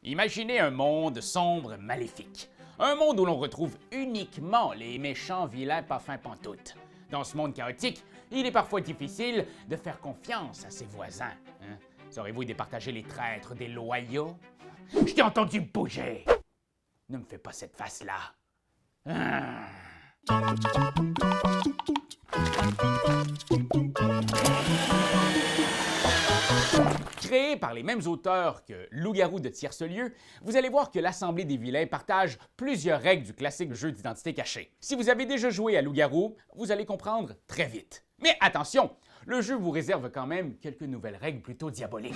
Imaginez un monde sombre, maléfique. Un monde où l'on retrouve uniquement les méchants, vilains, pas fins pantoute. Dans ce monde chaotique, il est parfois difficile de faire confiance à ses voisins. Hein? Saurez-vous départager les traîtres des loyaux? Je t'ai entendu bouger! Ne me fais pas cette face-là. Créé par les mêmes auteurs que Loup-garou de Tierce-lieu, vous allez voir que l'Assemblée des vilains partage plusieurs règles du classique jeu d'identité cachée. Si vous avez déjà joué à Loup-garou, vous allez comprendre très vite. Mais attention, le jeu vous réserve quand même quelques nouvelles règles plutôt diaboliques.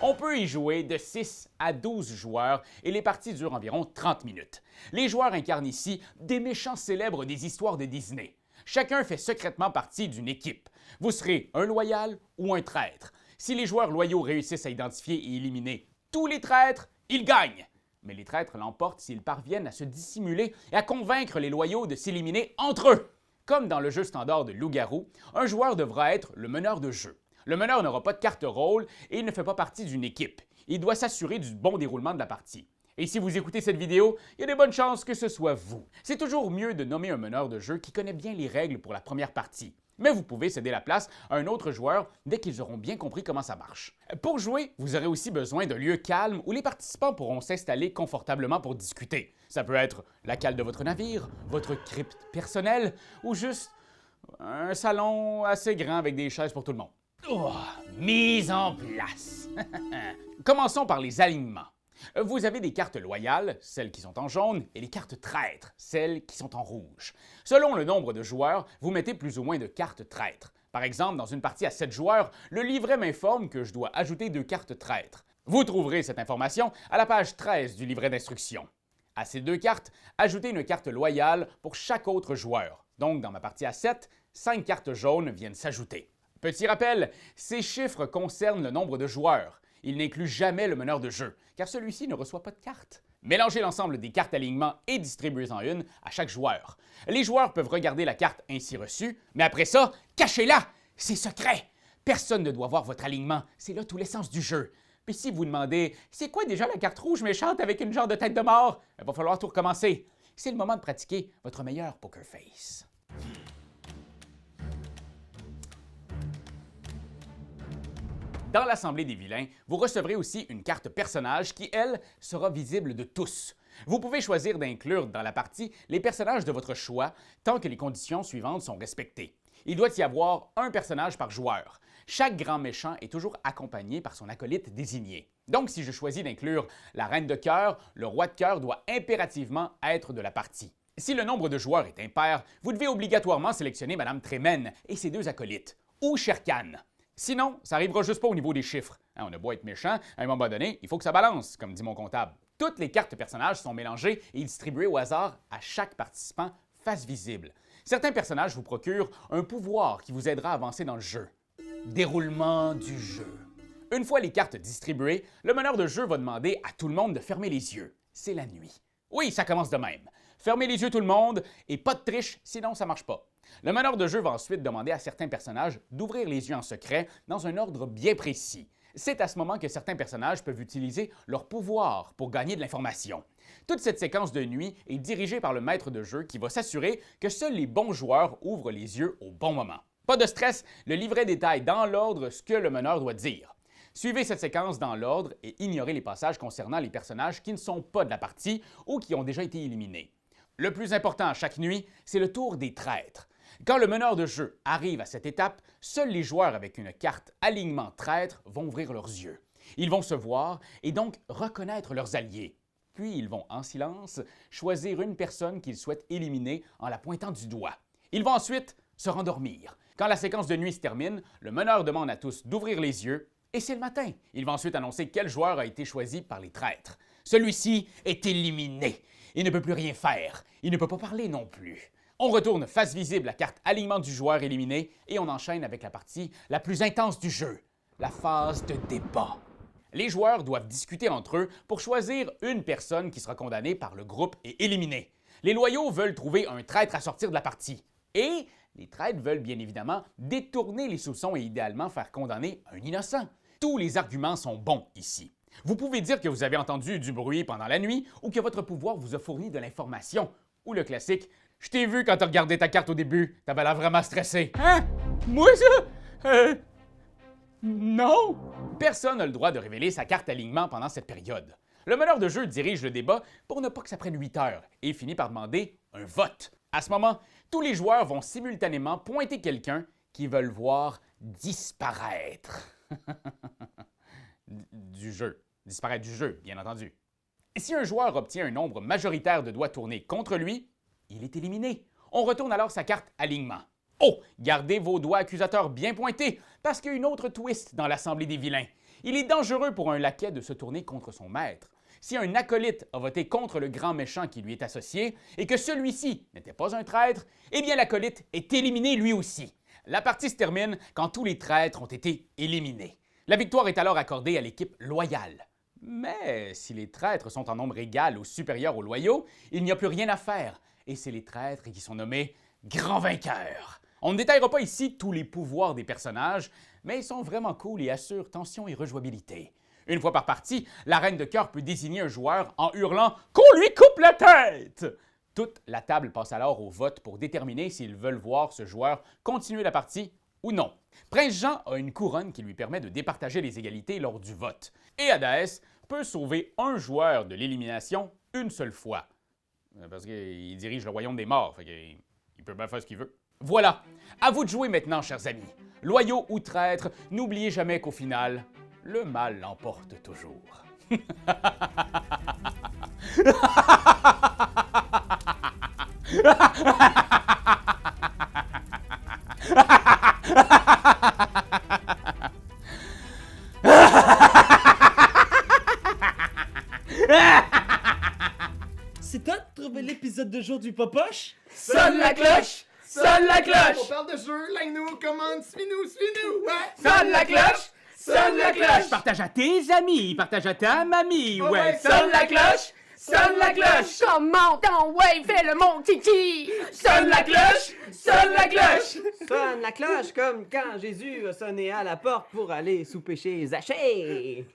On peut y jouer de 6 à 12 joueurs et les parties durent environ 30 minutes. Les joueurs incarnent ici des méchants célèbres des histoires de Disney. Chacun fait secrètement partie d'une équipe. Vous serez un loyal ou un traître. Si les joueurs loyaux réussissent à identifier et éliminer tous les traîtres, ils gagnent. Mais les traîtres l'emportent s'ils parviennent à se dissimuler et à convaincre les loyaux de s'éliminer entre eux. Comme dans le jeu standard de Loup-garou, un joueur devra être le meneur de jeu. Le meneur n'aura pas de carte rôle et il ne fait pas partie d'une équipe. Il doit s'assurer du bon déroulement de la partie. Et si vous écoutez cette vidéo, il y a de bonnes chances que ce soit vous. C'est toujours mieux de nommer un meneur de jeu qui connaît bien les règles pour la première partie. Mais vous pouvez céder la place à un autre joueur dès qu'ils auront bien compris comment ça marche. Pour jouer, vous aurez aussi besoin d'un lieu calme où les participants pourront s'installer confortablement pour discuter. Ça peut être la cale de votre navire, votre crypte personnelle ou juste un salon assez grand avec des chaises pour tout le monde. Mise en place! Commençons par les alignements. Vous avez des cartes loyales, celles qui sont en jaune, et les cartes traîtres, celles qui sont en rouge. Selon le nombre de joueurs, vous mettez plus ou moins de cartes traîtres. Par exemple, dans une partie à 7 joueurs, le livret m'informe que je dois ajouter 2 cartes traîtres. Vous trouverez cette information à la page 13 du livret d'instructions. À ces 2 cartes, ajoutez une carte loyale pour chaque autre joueur. Donc, dans ma partie à 7, 5 cartes jaunes viennent s'ajouter. Petit rappel, ces chiffres concernent le nombre de joueurs. Il n'inclut jamais le meneur de jeu, car celui-ci ne reçoit pas de cartes. Mélangez l'ensemble des cartes alignement et distribuez-en une à chaque joueur. Les joueurs peuvent regarder la carte ainsi reçue, mais après ça, cachez-la! C'est secret! Personne ne doit voir votre alignement, c'est là tout l'essence du jeu. Puis si vous demandez « C'est quoi déjà la carte rouge méchante avec une genre de tête de mort? » Il va falloir tout recommencer. C'est le moment de pratiquer votre meilleur poker face. Dans l'Assemblée des vilains, vous recevrez aussi une carte personnage qui, elle, sera visible de tous. Vous pouvez choisir d'inclure dans la partie les personnages de votre choix tant que les conditions suivantes sont respectées. Il doit y avoir un personnage par joueur. Chaque grand méchant est toujours accompagné par son acolyte désigné. Donc, si je choisis d'inclure la reine de cœur, le roi de cœur doit impérativement être de la partie. Si le nombre de joueurs est impair, vous devez obligatoirement sélectionner Madame Trémène et ses 2 acolytes, ou Shere Khan. Sinon, ça n'arrivera juste pas au niveau des chiffres. On a beau être méchant, à un moment donné, il faut que ça balance, comme dit mon comptable. Toutes les cartes personnages sont mélangées et distribuées au hasard à chaque participant face visible. Certains personnages vous procurent un pouvoir qui vous aidera à avancer dans le jeu. Déroulement du jeu. Une fois les cartes distribuées, le meneur de jeu va demander à tout le monde de fermer les yeux. C'est la nuit. Oui, ça commence de même. Fermez les yeux tout le monde et pas de triche, sinon ça marche pas. Le meneur de jeu va ensuite demander à certains personnages d'ouvrir les yeux en secret dans un ordre bien précis. C'est à ce moment que certains personnages peuvent utiliser leur pouvoir pour gagner de l'information. Toute cette séquence de nuit est dirigée par le maître de jeu qui va s'assurer que seuls les bons joueurs ouvrent les yeux au bon moment. Pas de stress, le livret détaille dans l'ordre ce que le meneur doit dire. Suivez cette séquence dans l'ordre et ignorez les passages concernant les personnages qui ne sont pas de la partie ou qui ont déjà été éliminés. Le plus important à chaque nuit, c'est le tour des traîtres. Quand le meneur de jeu arrive à cette étape, seuls les joueurs avec une carte alignement traître vont ouvrir leurs yeux. Ils vont se voir et donc reconnaître leurs alliés. Puis ils vont en silence choisir une personne qu'ils souhaitent éliminer en la pointant du doigt. Ils vont ensuite se rendormir. Quand la séquence de nuit se termine, le meneur demande à tous d'ouvrir les yeux et c'est le matin. Il va ensuite annoncer quel joueur a été choisi par les traîtres. Celui-ci est éliminé. Il ne peut plus rien faire. Il ne peut pas parler non plus. On retourne face visible la carte alignement du joueur éliminé et on enchaîne avec la partie la plus intense du jeu, la phase de débat. Les joueurs doivent discuter entre eux pour choisir une personne qui sera condamnée par le groupe et éliminée. Les loyaux veulent trouver un traître à sortir de la partie. Et les traîtres veulent bien évidemment détourner les soupçons et idéalement faire condamner un innocent. Tous les arguments sont bons ici. Vous pouvez dire que vous avez entendu du bruit pendant la nuit ou que votre pouvoir vous a fourni de l'information. Ou le classique « Je t'ai vu quand t'as regardé ta carte au début, t'avais l'air vraiment stressé. » Hein? Moi ça? Non! Personne n'a le droit de révéler sa carte alignement pendant cette période. Le meneur de jeu dirige le débat pour ne pas que ça prenne 8 heures et finit par demander un vote. À ce moment, tous les joueurs vont simultanément pointer quelqu'un qu'ils veulent voir disparaître. Du jeu. Disparaître du jeu, bien entendu. Et si un joueur obtient un nombre majoritaire de doigts tournés contre lui, il est éliminé. On retourne alors sa carte alignement. Oh! Gardez vos doigts accusateurs bien pointés, parce qu'il y a une autre twist dans l'Assemblée des vilains. Il est dangereux pour un laquais de se tourner contre son maître. Si un acolyte a voté contre le grand méchant qui lui est associé, et que celui-ci n'était pas un traître, eh bien l'acolyte est éliminé lui aussi. La partie se termine quand tous les traîtres ont été éliminés. La victoire est alors accordée à l'équipe loyale. Mais si les traîtres sont en nombre égal ou supérieur aux loyaux, il n'y a plus rien à faire, et c'est les traîtres qui sont nommés grands vainqueurs. On ne détaillera pas ici tous les pouvoirs des personnages, mais ils sont vraiment cool et assurent tension et rejouabilité. Une fois par partie, la reine de cœur peut désigner un joueur en hurlant « Qu'on lui coupe la tête !» Toute la table passe alors au vote pour déterminer s'ils veulent voir ce joueur continuer la partie ou non. Prince Jean a une couronne qui lui permet de départager les égalités lors du vote. Et Hadès peut sauver un joueur de l'élimination une seule fois. Parce qu'il dirige le royaume des morts, fait qu'il peut bien faire ce qu'il veut. Voilà, à vous de jouer maintenant, chers amis. Loyaux ou traîtres, n'oubliez jamais qu'au final, le mal l'emporte toujours. C'est toi de trouver l'épisode de jour du Popoche? Sonne la cloche! Sonne la cloche! On parle de jeu, like-nous, commande, suis-nous, suis-nous! Ouais! Sonne la cloche! Sonne la cloche! Partage à tes amis, partage à ta mamie, Oh ouais. ouais, Sonne la cloche! Sonne la cloche! Comment ton ouais, fais le mon kiki! Sonne la cloche! Sonne la cloche! Sonne la cloche comme quand Jésus a sonné à la porte pour aller souper chez Zachée.